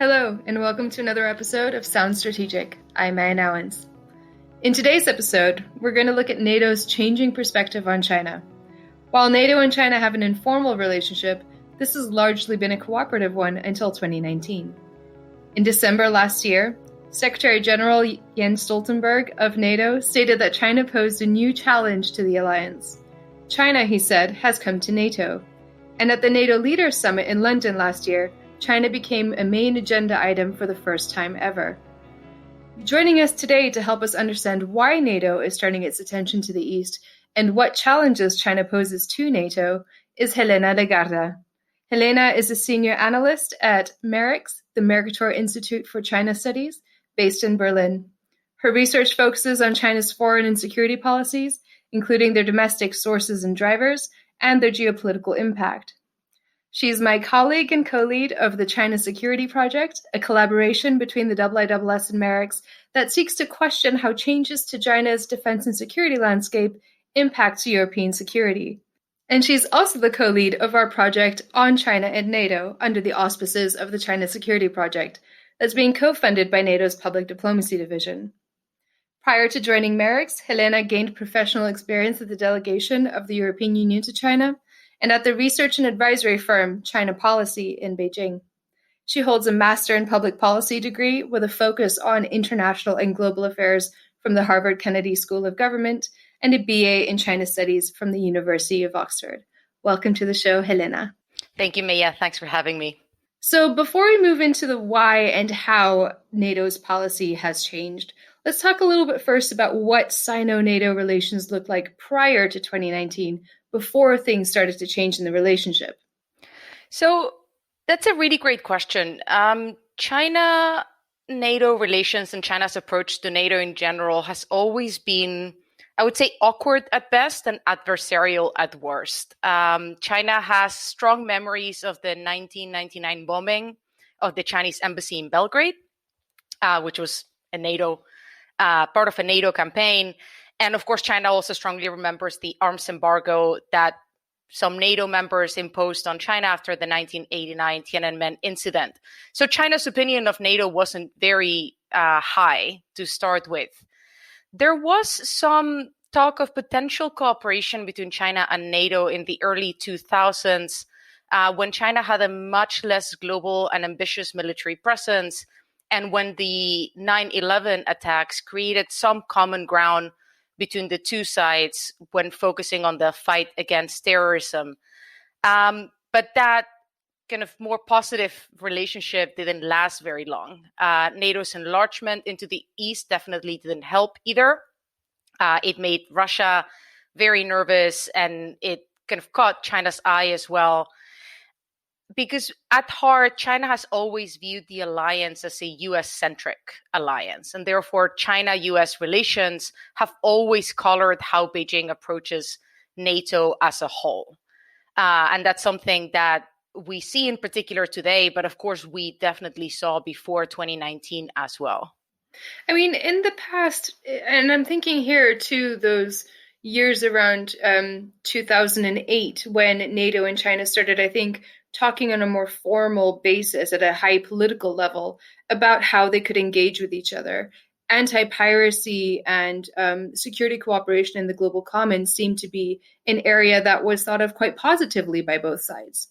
Hello, and welcome to another episode of Sound Strategic. I'm Meia Nouwens. In today's episode, we're going to look at NATO's changing perspective on China. While NATO and China have an informal relationship, this has largely been a cooperative one until 2019. In December last year, Secretary General Jens Stoltenberg of NATO stated that China posed a new challenge to the alliance. China, he said, has come to NATO. And at the NATO Leaders Summit in London last year, China became a main agenda item for the first time ever. Joining us today to help us understand why NATO is turning its attention to the East and what challenges China poses to NATO is Helena Legarda. Helena is a senior analyst at MERIX, the Mercator Institute for China Studies, based in Berlin. Her research focuses on China's foreign and security policies, including their domestic sources and drivers, and their geopolitical impact. She's my colleague and co-lead of the China Security Project, a collaboration between the IISS and MERIX that seeks to question how changes to China's defense and security landscape impacts European security. And she's also the co-lead of our project on China and NATO under the auspices of the China Security Project that's being co-funded by NATO's Public Diplomacy Division. Prior to joining MERIX, Helena gained professional experience at the delegation of the European Union to China and at the research and advisory firm China Policy in Beijing. She holds a Master in Public Policy degree with a focus on international and global affairs from the Harvard Kennedy School of Government and a BA in China Studies from the University of Oxford. Welcome to the show, Helena. Thank you, Meia. Thanks for having me. So before we move into the why and how NATO's policy has changed, let's talk a little bit first about what Sino-NATO relations looked like prior to 2019, before things started to change in the relationship. So that's a really great question. China-NATO relations and China's approach to NATO in general has always been, I would say, awkward at best and adversarial at worst. China has strong memories of the 1999 bombing of the Chinese embassy in Belgrade, which was a NATO part of a NATO campaign. And of course, China also strongly remembers the arms embargo that some NATO members imposed on China after the 1989 Tiananmen incident. So China's opinion of NATO wasn't very high to start with. There was some talk of potential cooperation between China and NATO in the early 2000s when China had a much less global and ambitious military presence, and when the 9/11 attacks created some common ground between the two sides when focusing on the fight against terrorism. But that kind of more positive relationship didn't last very long. NATO's enlargement into the East definitely didn't help either. It made Russia very nervous, and it kind of caught China's eye as well. Because at heart, China has always viewed the alliance as a US-centric alliance, and therefore China-US relations have always colored how Beijing approaches NATO as a whole. And that's something that we see in particular today, but of course we definitely saw before 2019 as well. I mean, in the past, and I'm thinking here to those years around 2008 when NATO and China started, I think, talking on a more formal basis at a high political level about how they could engage with each other. Anti-piracy and security cooperation in the global commons seemed to be an area that was thought of quite positively by both sides.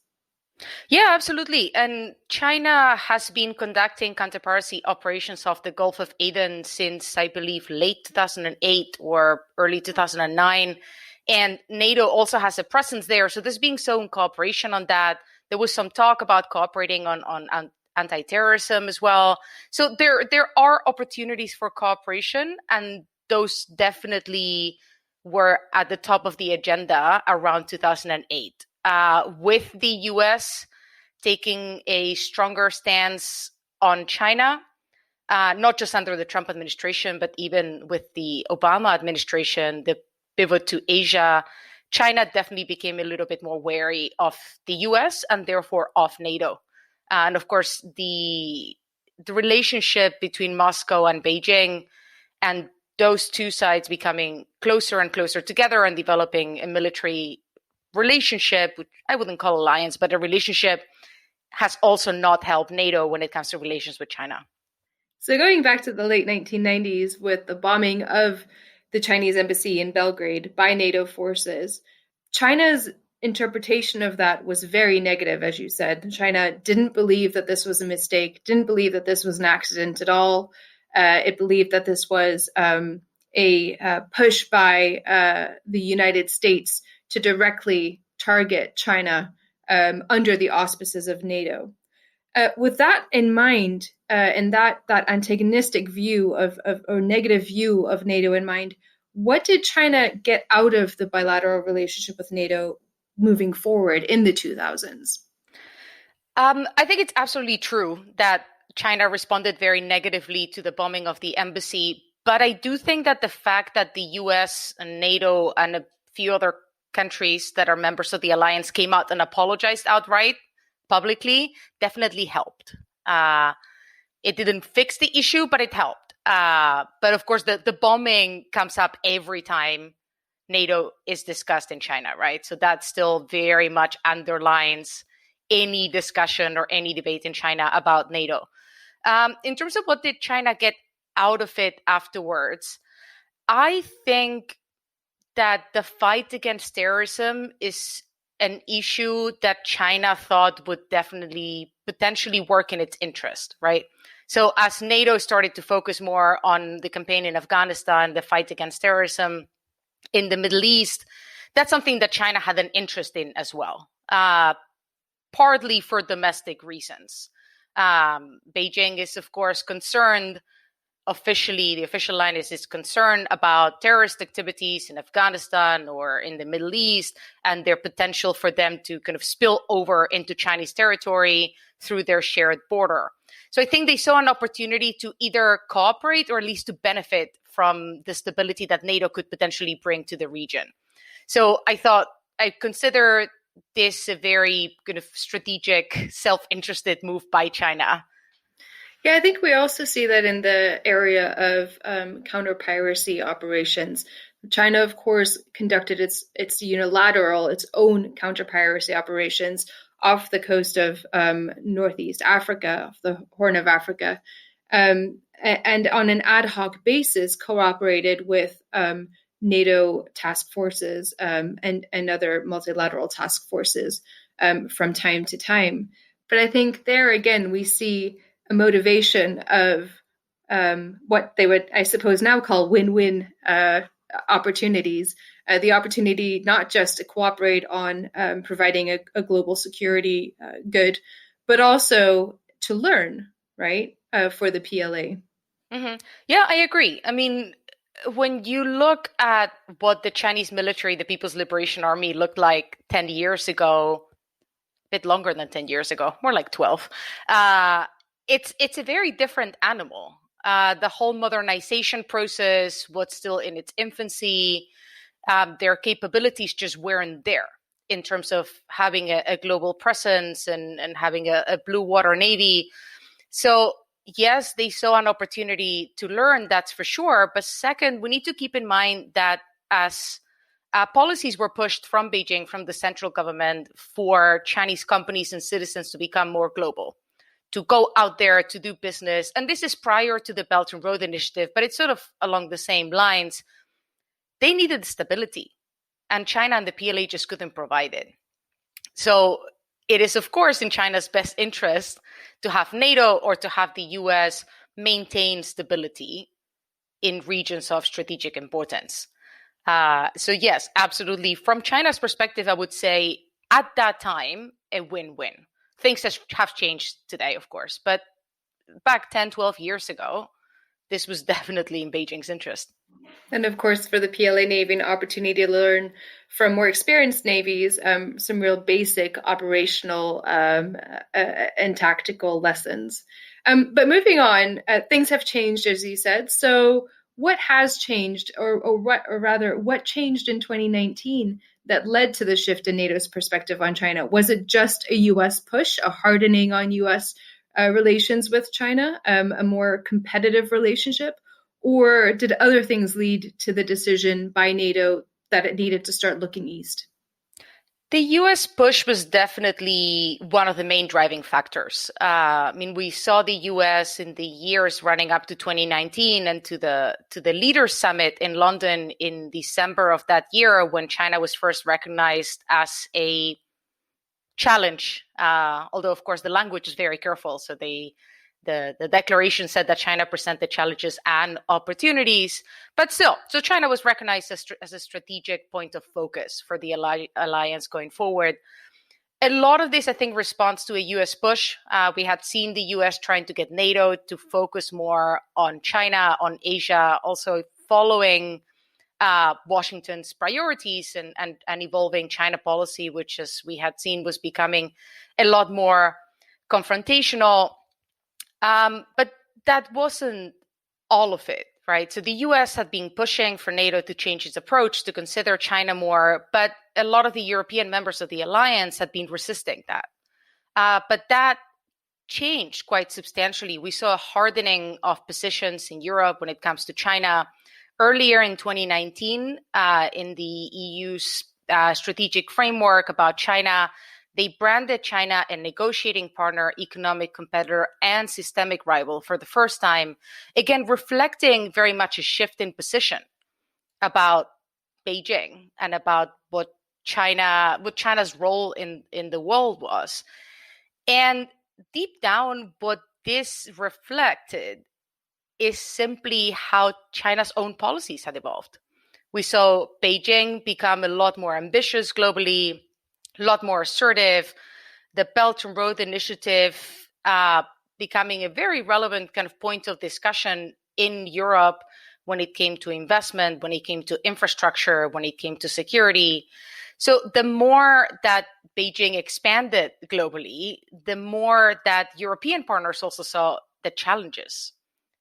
Yeah, absolutely. And China has been conducting counter-piracy operations off the Gulf of Aden since, I believe, late 2008 or early 2009. And NATO also has a presence there. So there's being some cooperation on that. There was some talk about cooperating on anti-terrorism as well. So there are opportunities for cooperation, and those definitely were at the top of the agenda around 2008. With the US taking a stronger stance on China, not just under the Trump administration, but even with the Obama administration, the pivot to Asia, China definitely became a little bit more wary of the US and therefore of NATO. And of course, the relationship between Moscow and Beijing and those two sides becoming closer and closer together and developing a military relationship, which I wouldn't call alliance, but a relationship has also not helped NATO when it comes to relations with China. So going back to the late 1990s with the bombing of the Chinese embassy in Belgrade by NATO forces, China's interpretation of that was very negative, as you said. China didn't believe that this was a mistake, didn't believe that this was an accident at all. It believed that this was a push by the United States to directly target China under the auspices of NATO. With that in mind, and that antagonistic view of or negative view of NATO in mind, what did China get out of the bilateral relationship with NATO moving forward in the 2000s? I think it's absolutely true that China responded very negatively to the bombing of the embassy. But I do think that the fact that the US and NATO and a few other countries that are members of the alliance came out and apologized outright publicly definitely helped. It didn't fix the issue, but it helped. But of course, the bombing comes up every time NATO is discussed in China, right? So that still very much underlines any discussion or any debate in China about NATO. In terms of what did China get out of it afterwards, I think that the fight against terrorism is an issue that China thought would definitely potentially work in its interest, right? So as NATO started to focus more on the campaign in Afghanistan, the fight against terrorism in the Middle East, that's something that China had an interest in as well, partly for domestic reasons. Beijing is, of course, concerned. Officially, the official line is concerned about terrorist activities in Afghanistan or in the Middle East and their potential for them to kind of spill over into Chinese territory through their shared border. So I think they saw an opportunity to either cooperate or at least to benefit from the stability that NATO could potentially bring to the region. So I consider this a very kind of strategic, self-interested move by China. Yeah, I think we also see that in the area of counter-piracy operations. China, of course, conducted its own counter-piracy operations off the coast of Northeast Africa, off the Horn of Africa, and on an ad hoc basis cooperated with NATO task forces and other multilateral task forces from time to time. But I think there again we see a motivation of what they would, I suppose, now call win-win opportunities. The opportunity not just to cooperate on providing a global security good, but also to learn, right, for the PLA. Mm-hmm. Yeah, I agree. I mean, when you look at what the Chinese military, the People's Liberation Army, looked like 10 years ago, a bit longer than 10 years ago, more like 12, it's a very different animal. The whole modernization process was still in its infancy. Their capabilities just weren't there in terms of having a global presence and having a blue water navy. So yes, they saw an opportunity to learn, that's for sure. But second, we need to keep in mind that as policies were pushed from Beijing, from the central government, for Chinese companies and citizens to become more global, to go out there to do business. And this is prior to the Belt and Road Initiative, but it's sort of along the same lines. They needed stability, and China and the PLA just couldn't provide it. So it is, of course, in China's best interest to have NATO or to have the US maintain stability in regions of strategic importance. So yes, absolutely. From China's perspective, I would say at that time, a win-win. Things have changed today, of course, but back 10, 12 years ago, this was definitely in Beijing's interest. And of course, for the PLA Navy, an opportunity to learn from more experienced navies some real basic operational and tactical lessons. But moving on, things have changed, as you said. So what has changed, or what changed in 2019 that led to the shift in NATO's perspective on China? Was it just a U.S. push, a hardening on U.S. Relations with China, a more competitive relationship? Or did other things lead to the decision by NATO that it needed to start looking east? The US push was definitely one of the main driving factors. We saw the US in the years running up to 2019 and to the Leaders Summit in London in December of that year, when China was first recognized as a challenge. Although, of course, the language is very careful. So the declaration said that China presented challenges and opportunities, but still, so China was recognized as a strategic point of focus for the alliance going forward. A lot of this, I think, responds to a US push. We had seen the US trying to get NATO to focus more on China, on Asia, also following Washington's priorities and evolving China policy, which, as we had seen, was becoming a lot more confrontational. But that wasn't all of it, right? So the US had been pushing for NATO to change its approach, to consider China more, but a lot of the European members of the alliance had been resisting that. But that changed quite substantially. We saw a hardening of positions in Europe when it comes to China. Earlier in 2019, in the EU's strategic framework about China, they branded China a negotiating partner, economic competitor, and systemic rival for the first time, again, reflecting very much a shift in position about Beijing and about what China's role in the world was. And deep down, what this reflected is simply how China's own policies had evolved. We saw Beijing become a lot more ambitious globally, a lot more assertive. The Belt and Road Initiative becoming a very relevant kind of point of discussion in Europe when it came to investment, when it came to infrastructure, when it came to security. So the more that Beijing expanded globally, the more that European partners also saw the challenges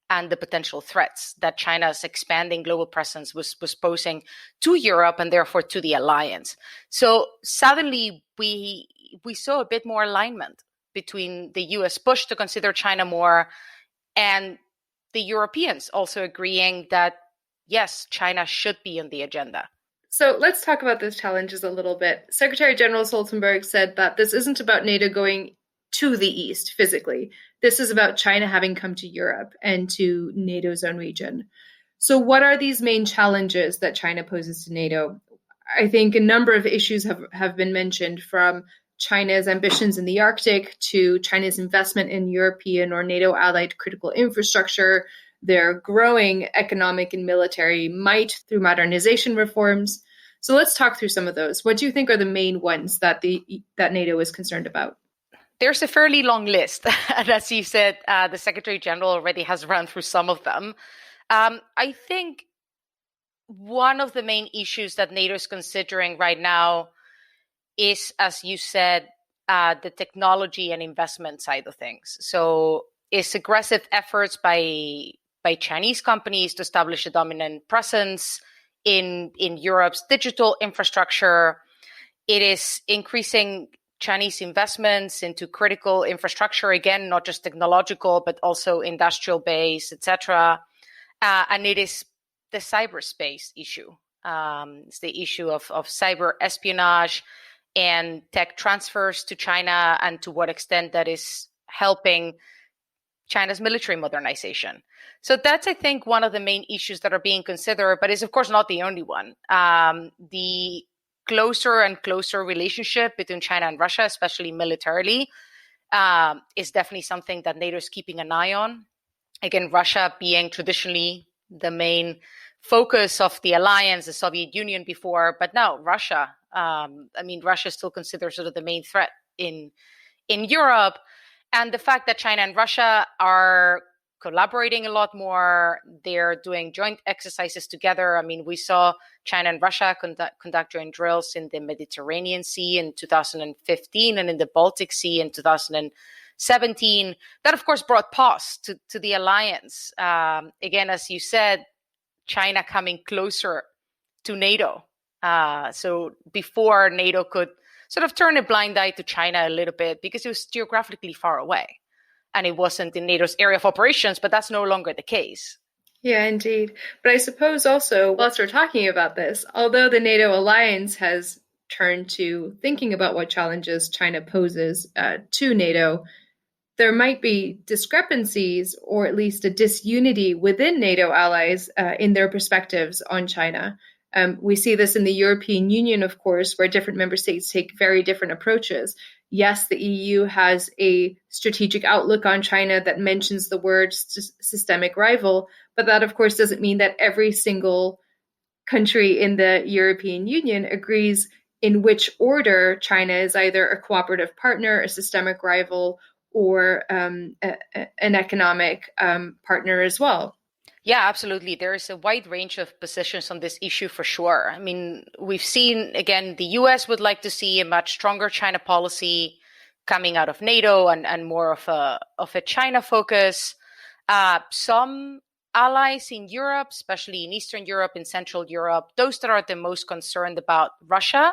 and the potential threats that China's expanding global presence was posing to Europe and therefore to the alliance. So suddenly we saw a bit more alignment between the US push to consider China more and the Europeans also agreeing that, yes, China should be on the agenda. So let's talk about those challenges a little bit. Secretary General Stoltenberg said that this isn't about NATO going to the east physically. This is about China having come to Europe and to NATO's own region. So what are these main challenges that China poses to NATO? I think a number of issues have been mentioned, from China's ambitions in the Arctic to China's investment in European or NATO allied critical infrastructure, their growing economic and military might through modernization reforms. So let's talk through some of those. What do you think are the main ones that NATO is concerned about? There's a fairly long list. And as you said, the Secretary General already has run through some of them. I think one of the main issues that NATO is considering right now is, as you said, the technology and investment side of things. So it's aggressive efforts by Chinese companies to establish a dominant presence in Europe's digital infrastructure. It is increasing Chinese investments into critical infrastructure, again, not just technological, but also industrial base, etc. And it is the cyberspace issue. It's the issue of cyber espionage and tech transfers to China, and to what extent that is helping China's military modernization. So that's, I think, one of the main issues that are being considered, but it's, of course, not the only one. The closer and closer relationship between China and Russia, especially militarily, is definitely something that NATO is keeping an eye on. Again, Russia being traditionally the main focus of the alliance, the Soviet Union before, but now Russia. Russia is still considered sort of the main threat in Europe. And the fact that China and Russia are collaborating a lot more, they're doing joint exercises together. We saw China and Russia conduct joint drills in the Mediterranean Sea in 2015 and in the Baltic Sea in 2017. That, of course, brought pause to the alliance. Again, as you said, China coming closer to NATO. So before, NATO could sort of turn a blind eye to China a little bit because it was geographically far away and it wasn't in NATO's area of operations, but that's no longer the case. Yeah, indeed. But I suppose also, whilst we're talking about this, although the NATO alliance has turn to thinking about what challenges China poses to NATO, there might be discrepancies or at least a disunity within NATO allies in their perspectives on China. We see this in the European Union, of course, where different member states take very different approaches. Yes, the EU has a strategic outlook on China that mentions the word systemic rival, but that, of course, doesn't mean that every single country in the European Union agrees in which order China is either a cooperative partner, a systemic rival, or an economic partner as well. Yeah, absolutely. There is a wide range of positions on this issue for sure. I mean, we've seen, again, the US would like to see a much stronger China policy coming out of NATO and more of a China focus. Some allies in Europe, especially in Eastern Europe, in Central Europe, those that are the most concerned about Russia,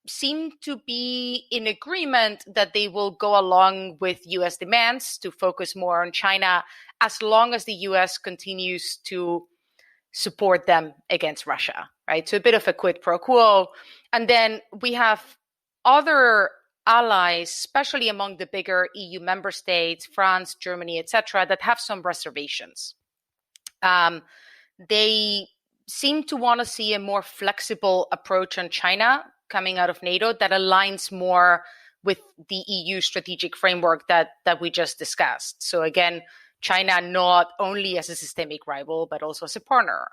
seem to be in agreement that they will go along with US demands to focus more on China as long as the US continues to support them against Russia, right? So a bit of a quid pro quo. And then we have other allies, especially among the bigger EU member states, France, Germany, etc., that have some reservations. They seem to want to see a more flexible approach on China coming out of NATO that aligns more with the EU strategic framework that we just discussed. So again, China not only as a systemic rival, but also as a partner.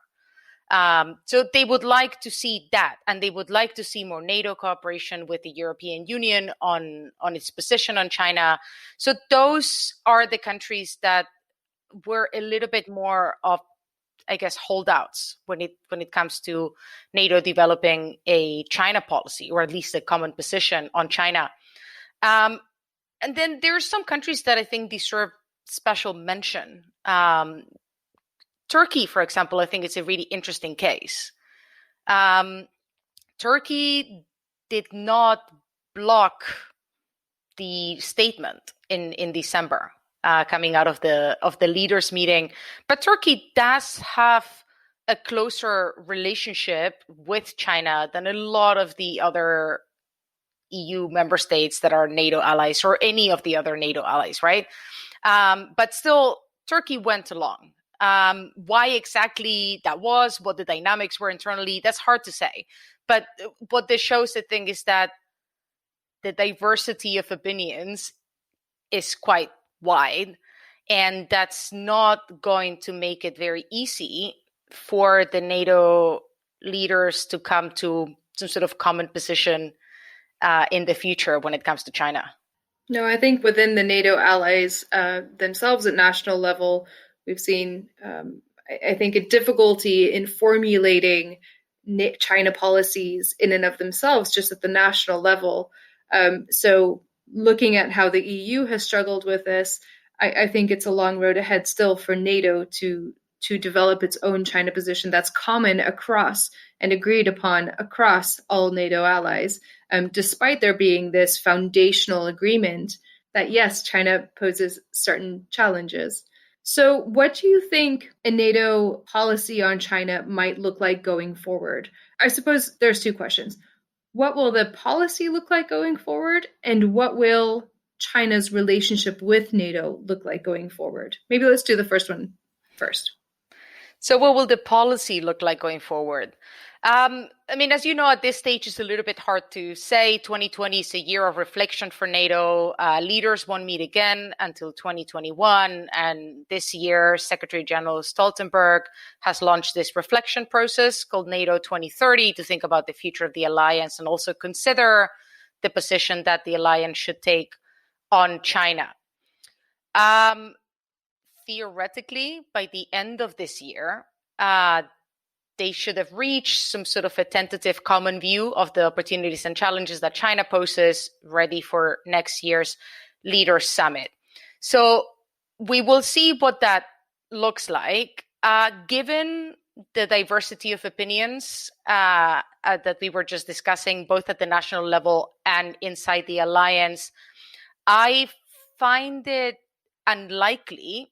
So they would like to see that, and they would like to see more NATO cooperation with the European Union on its position on China. So those are the countries that were a little bit more of, I guess, holdouts when it comes to NATO developing a China policy, or at least a common position on China. And then there are some countries that I think deserve special mention. Turkey, for example, I think it's a really interesting case. Turkey did not block the statement in December coming out of the leaders' meeting, but Turkey does have a closer relationship with China than a lot of the other EU member states that are NATO allies, or any of the other NATO allies, right? But still, Turkey went along. Why exactly that was, what the dynamics were internally, that's hard to say. But what this shows, I think, is that the diversity of opinions is quite wide, and that's not going to make it very easy for the NATO leaders to come to some sort of common position in the future when it comes to China. No, I think within the NATO allies themselves at national level, we've seen, I think, a difficulty in formulating China policies in and of themselves, just at the national level. So looking at how the EU has struggled with this, I think it's a long road ahead still for NATO to develop its own China position that's common across and agreed upon across all NATO allies, despite there being this foundational agreement that, yes, China poses certain challenges. So what do you think a NATO policy on China might look like going forward? I suppose there's two questions. What will the policy look like going forward? And what will China's relationship with NATO look like going forward? Maybe let's do the first one first. So what will the policy look like going forward? I mean, as you know, at this stage, it's a little bit hard to say. 2020 is a year of reflection for NATO. Leaders won't meet again until 2021. And this year, Secretary General Stoltenberg has launched this reflection process called NATO 2030 to think about the future of the alliance and also consider the position that the alliance should take on China. Theoretically, by the end of this year, they should have reached some sort of a tentative common view of the opportunities and challenges that China poses, ready for next year's Leaders Summit. So we will see what that looks like. Given the diversity of opinions that we were just discussing, both at the national level and inside the alliance, I find it unlikely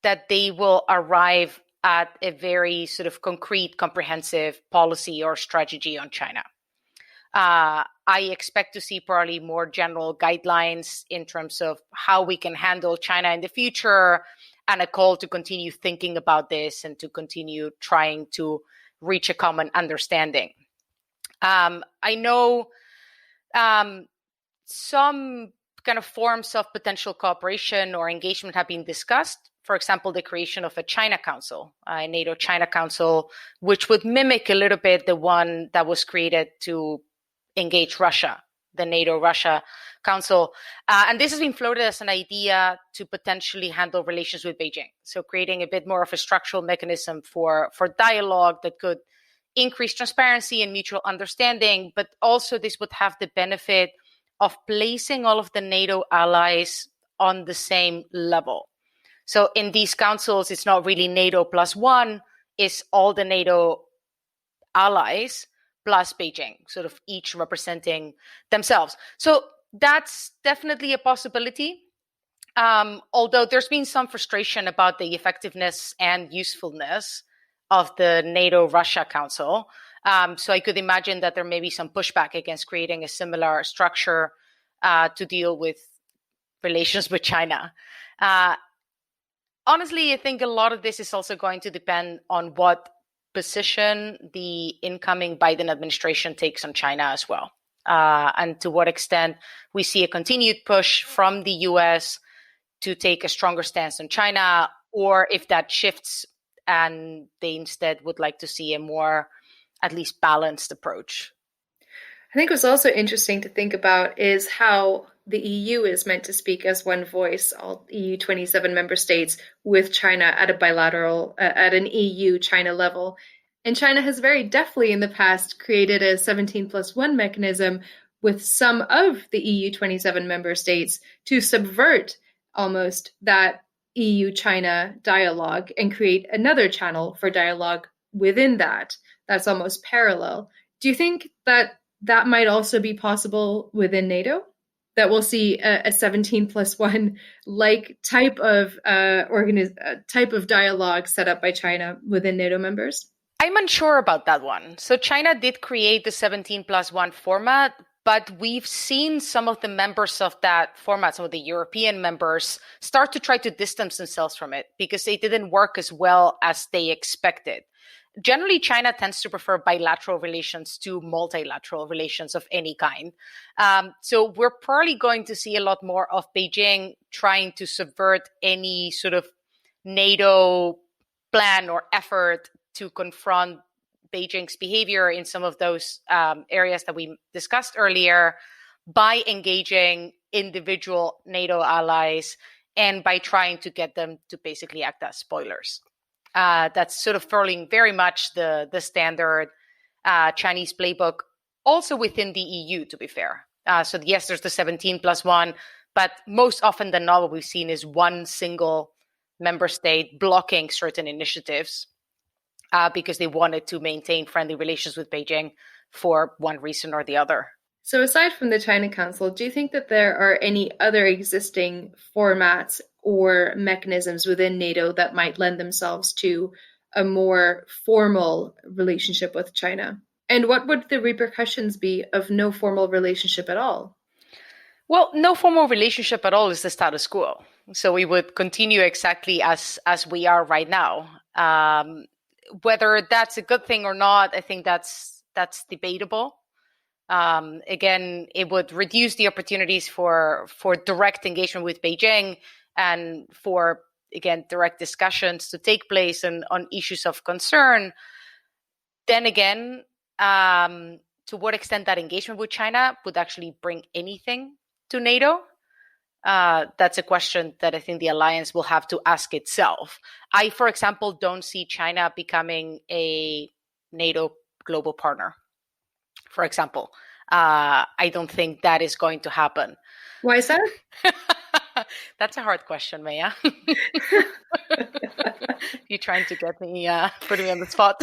that they will arrive at a very sort of concrete, comprehensive policy or strategy on China. I expect to see probably more general guidelines in terms of how we can handle China in the future, and a call to continue thinking about this and to continue trying to reach a common understanding. I know some kind of forms of potential cooperation or engagement have been discussed. For example, the creation of a China Council, a NATO China Council, which would mimic a little bit the one that was created to engage Russia, the NATO Russia Council. And this has been floated as an idea to potentially handle relations with Beijing. So creating a bit more of a structural mechanism for dialogue that could increase transparency and mutual understanding, but also this would have the benefit of placing all of the NATO allies on the same level. So in these councils, it's not really NATO plus one, it's all the NATO allies plus Beijing, sort of each representing themselves. So that's definitely a possibility. Although there's been some frustration about the effectiveness and usefulness of the NATO-Russia Council. So I could imagine that there may be some pushback against creating a similar structure to deal with relations with China. Honestly, I think a lot of this is also going to depend on what position the incoming Biden administration takes on China as well. And to what extent we see a continued push from the US to take a stronger stance on China, or if that shifts and they instead would like to see a more, at least, balanced approach. I think what's also interesting to think about is how the EU is meant to speak as one voice, all EU 27 member states, with China at a bilateral, at an EU-China level. And China has very deftly in the past created a 17+1 mechanism with some of the EU 27 member states to subvert almost that EU-China dialogue and create another channel for dialogue within that. That's almost parallel. Do you think that that might also be possible within NATO? That we'll see a 17+1 like type of dialogue set up by China within NATO members? I'm unsure about that one. So China did create the 17+1 format, but we've seen some of the members of that format, some of the European members, start to try to distance themselves from it because they didn't work as well as they expected. Generally, China tends to prefer bilateral relations to multilateral relations of any kind. So we're probably going to see a lot more of Beijing trying to subvert any sort of NATO plan or effort to confront Beijing's behavior in some of those areas that we discussed earlier by engaging individual NATO allies and by trying to get them to basically act as spoilers. That's sort of following very much the standard Chinese playbook, also within the EU, to be fair. So yes, there's the 17+1, but most often than not, what we've seen is one single member state blocking certain initiatives because they wanted to maintain friendly relations with Beijing for one reason or the other. So aside from the China Council, do you think that there are any other existing formats or mechanisms within NATO that might lend themselves to a more formal relationship with China? And what would the repercussions be of no formal relationship at all? Well, no formal relationship at all is the status quo. So we would continue exactly as we are right now. Whether that's a good thing or not, I think that's debatable. Again, it would reduce the opportunities for direct engagement with Beijing and for, again, direct discussions to take place on issues of concern. Then again, to what extent that engagement with China would actually bring anything to NATO? That's a question that I think the alliance will have to ask itself. I, for example, don't see China becoming a NATO global partner. For example, I don't think that is going to happen. Why is that? That's a hard question, Meia. You're trying to get me, putting me on the spot.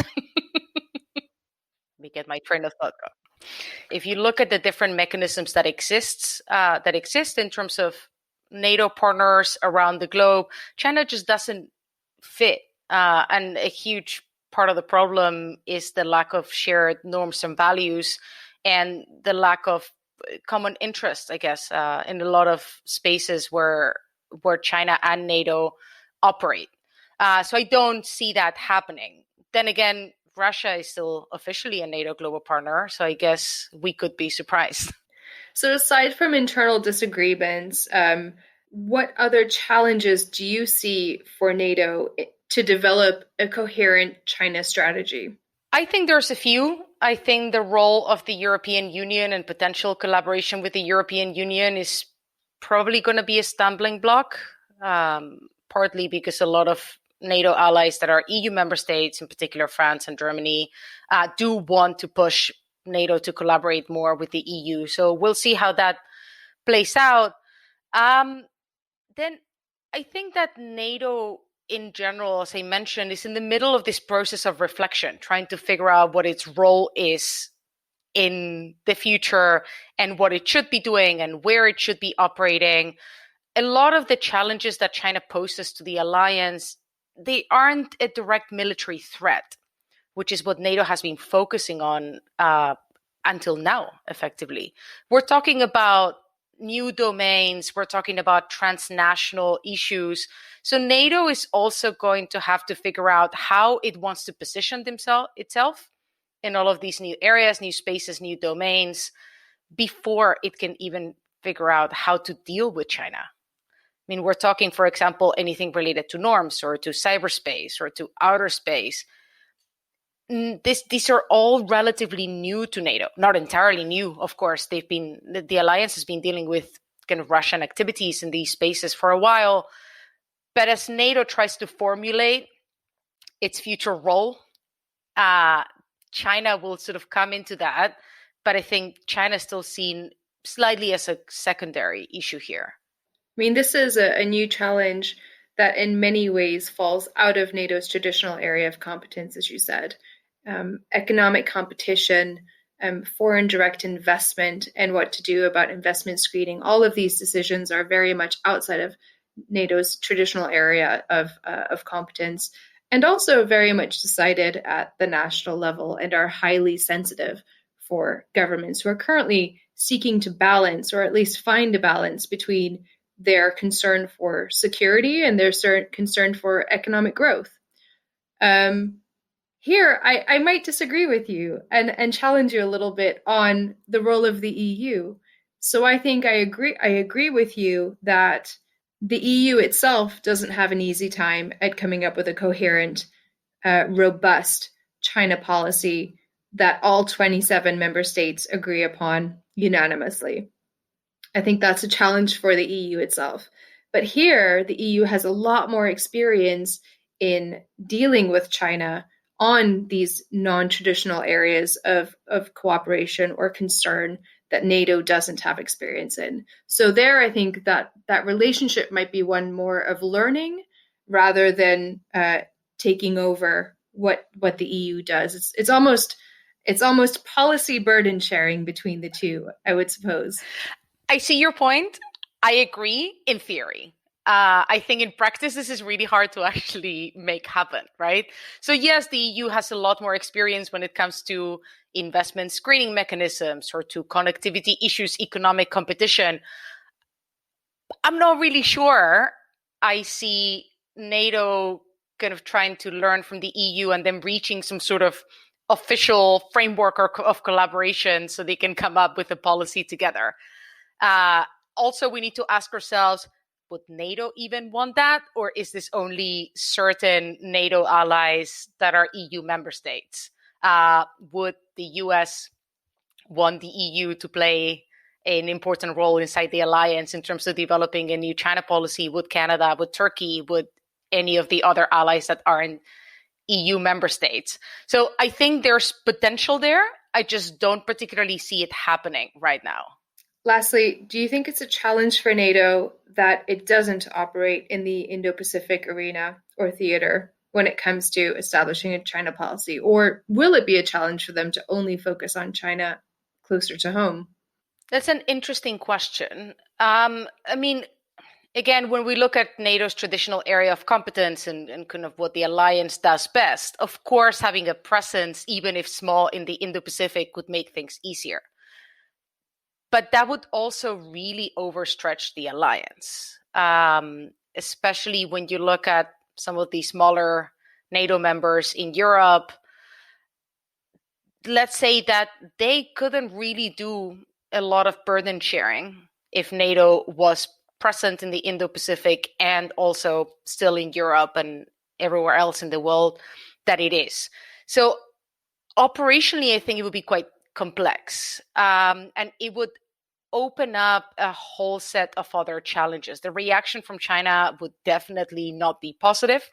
Let me get my train of thought going. If you look at the different mechanisms that exist in terms of NATO partners around the globe, China just doesn't fit. And a huge part of the problem is the lack of shared norms and values and the lack of common interest, I guess, in a lot of spaces where China and NATO operate. So I don't see that happening. Then again, Russia is still officially a NATO global partner, so I guess we could be surprised. So aside from internal disagreements, what other challenges do you see for NATO to develop a coherent China strategy? I think there's a few. I think the role of the European Union and potential collaboration with the European Union is probably going to be a stumbling block, partly because a lot of NATO allies that are EU member states, in particular France and Germany, do want to push NATO to collaborate more with the EU. So we'll see how that plays out. Then I think that NATO in general, as I mentioned, is in the middle of this process of reflection, trying to figure out what its role is in the future and what it should be doing and where it should be operating. A lot of the challenges that China poses to the alliance, they aren't a direct military threat, which is what NATO has been focusing on until now, effectively. We're talking about new domains, we're talking about transnational issues. So NATO is also going to have to figure out how it wants to position itself in all of these new areas, new spaces, new domains, before it can even figure out how to deal with China. I mean, we're talking, for example, anything related to norms or to cyberspace or to outer space. These are all relatively new to NATO. Not entirely new, of course. The alliance has been dealing with kind of Russian activities in these spaces for a while. But as NATO tries to formulate its future role, China will sort of come into that. But I think China is still seen slightly as a secondary issue here. I mean, this is a new challenge that in many ways falls out of NATO's traditional area of competence, as you said. Economic competition, foreign direct investment, and what to do about investment screening. All of these decisions are very much outside of NATO's traditional area of competence, and also very much decided at the national level and are highly sensitive for governments who are currently seeking to balance, or at least find a balance between their concern for security and their concern for economic growth. Here, I might disagree with you and challenge you a little bit on the role of the EU. So I think I agree with you that the EU itself doesn't have an easy time at coming up with a coherent, robust China policy that all 27 member states agree upon unanimously. I think that's a challenge for the EU itself. But here, the EU has a lot more experience in dealing with China on these non-traditional areas of cooperation or concern that NATO doesn't have experience in. So there, I think that relationship might be one more of learning rather than taking over what the EU does. It's almost policy burden sharing between the two, I would suppose. I see your point. I agree in theory. I think in practice, this is really hard to actually make happen, right? So yes, the EU has a lot more experience when it comes to investment screening mechanisms or to connectivity issues, economic competition. I'm not really sure I see NATO kind of trying to learn from the EU and then reaching some sort of official framework of collaboration so they can come up with a policy together. Also, we need to ask ourselves, would NATO even want that? Or is this only certain NATO allies that are EU member states? Would the US want the EU to play an important role inside the alliance in terms of developing a new China policy? Would Canada, would Turkey, would any of the other allies that aren't EU member states? So I think there's potential there. I just don't particularly see it happening right now. Lastly, do you think it's a challenge for NATO that it doesn't operate in the Indo-Pacific arena or theater when it comes to establishing a China policy? Or will it be a challenge for them to only focus on China closer to home? That's an interesting question. I mean, again, when we look at NATO's traditional area of competence and kind of what the alliance does best, of course, having a presence, even if small, in the Indo-Pacific would make things easier. But that would also really overstretch the alliance, especially when you look at some of the smaller NATO members in Europe. Let's say that they couldn't really do a lot of burden sharing if NATO was present in the Indo-Pacific and also still in Europe and everywhere else in the world that it is. So operationally, I think it would be quite complex, and it would open up a whole set of other challenges. The reaction from China would definitely not be positive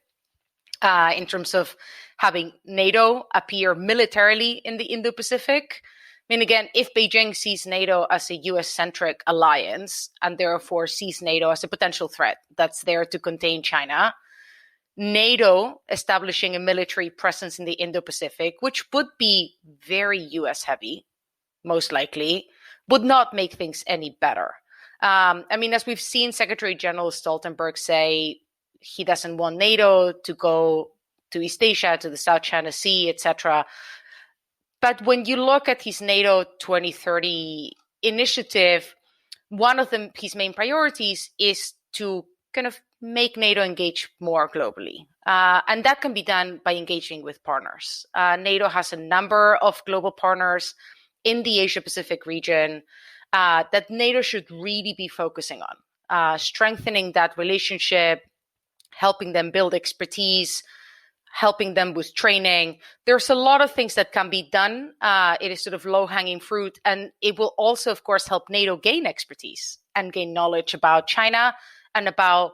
in terms of having NATO appear militarily in the Indo-Pacific. I mean, again, if Beijing sees NATO as a US-centric alliance and therefore sees NATO as a potential threat that's there to contain China, NATO establishing a military presence in the Indo-Pacific, which would be very US-heavy, most likely, would not make things any better. I mean, as we've seen Secretary General Stoltenberg say, he doesn't want NATO to go to East Asia, to the South China Sea, etc. But when you look at his NATO 2030 initiative, one of his main priorities is to kind of make NATO engage more globally. And that can be done by engaging with partners. NATO has a number of global partners in the Asia-Pacific region that NATO should really be focusing on, strengthening that relationship, helping them build expertise, helping them with training. There's a lot of things that can be done. It is sort of low-hanging fruit, and it will also, of course, help NATO gain expertise and gain knowledge about China and about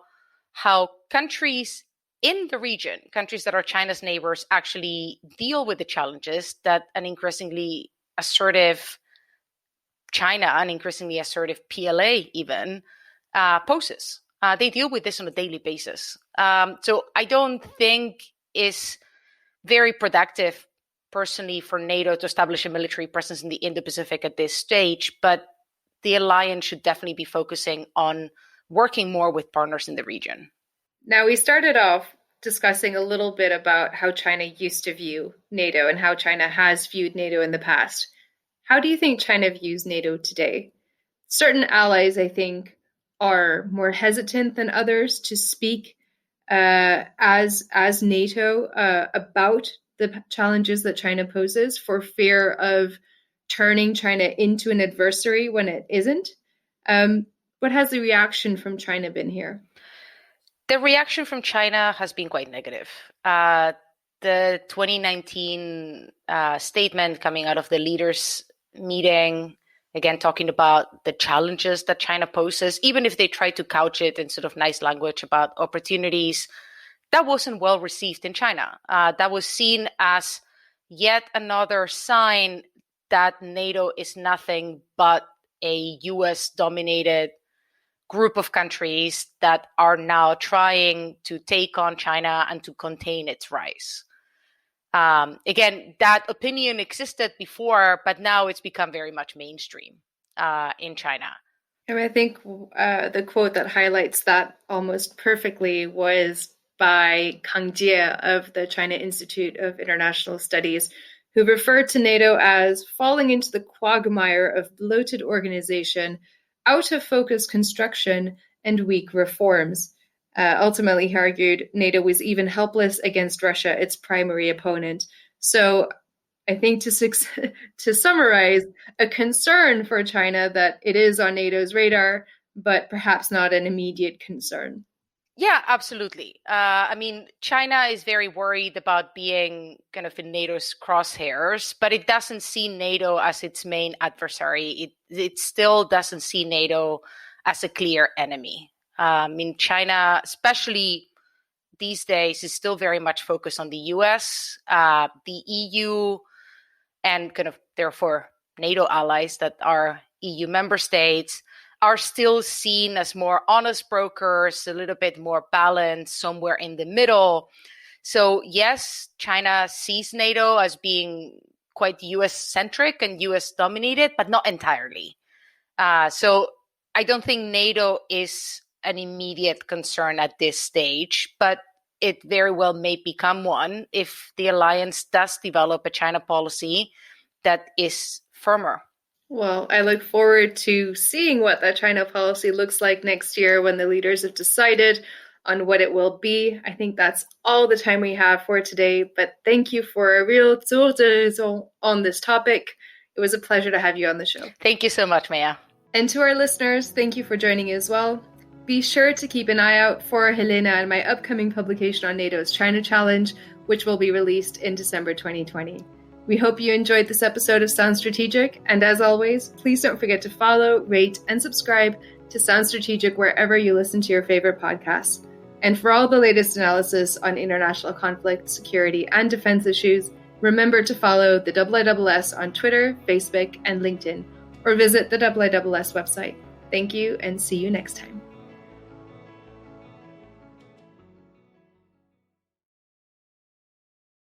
how countries in the region, countries that are China's neighbors, actually deal with the challenges that an increasingly assertive China, an increasingly assertive PLA even, poses. They deal with this on a daily basis. So I don't think it's very productive, personally, for NATO to establish a military presence in the Indo-Pacific at this stage, but the alliance should definitely be focusing on working more with partners in the region. Now, we started off discussing a little bit about how China used to view NATO and how China has viewed NATO in the past. How do you think China views NATO today? Certain allies, I think, are more hesitant than others to speak as NATO about the challenges that China poses for fear of turning China into an adversary when it isn't. What has the reaction from China been here? The reaction from China has been quite negative. The 2019 statement coming out of the leaders' meeting, again, talking about the challenges that China poses, even if they try to couch it in sort of nice language about opportunities, that wasn't well received in China. That was seen as yet another sign that NATO is nothing but a US-dominated group of countries that are now trying to take on China and to contain its rise. Again, that opinion existed before, but now it's become very much mainstream in China. And I think the quote that highlights that almost perfectly was by Kang Jie of the China Institute of International Studies, who referred to NATO as falling into the quagmire of bloated organization, out-of-focus construction, and weak reforms. Ultimately, he argued NATO was even helpless against Russia, its primary opponent. So I think to summarize, a concern for China that it is on NATO's radar, but perhaps not an immediate concern. Yeah, absolutely. I mean, China is very worried about being kind of in NATO's crosshairs, but it doesn't see NATO as its main adversary. It still doesn't see NATO as a clear enemy. I mean, China, especially these days, is still very much focused on the US, the EU, and kind of therefore NATO allies that are EU member states are still seen as more honest brokers, a little bit more balanced, somewhere in the middle. So yes, China sees NATO as being quite US-centric and US-dominated, but not entirely. So I don't think NATO is an immediate concern at this stage, but it very well may become one if the alliance does develop a China policy that is firmer. Well, I look forward to seeing what that China policy looks like next year when the leaders have decided on what it will be. I think that's all the time we have for today, but thank you for a real zuhurte on this topic. It was a pleasure to have you on the show. Thank you so much, Meia. And to our listeners, thank you for joining as well. Be sure to keep an eye out for Helena and my upcoming publication on NATO's China Challenge, which will be released in December 2020. We hope you enjoyed this episode of Sound Strategic, and as always, please don't forget to follow, rate, and subscribe to Sound Strategic wherever you listen to your favorite podcasts. And for all the latest analysis on international conflict, security, and defense issues, remember to follow the IISS on Twitter, Facebook, and LinkedIn, or visit the IISS website. Thank you, and see you next time.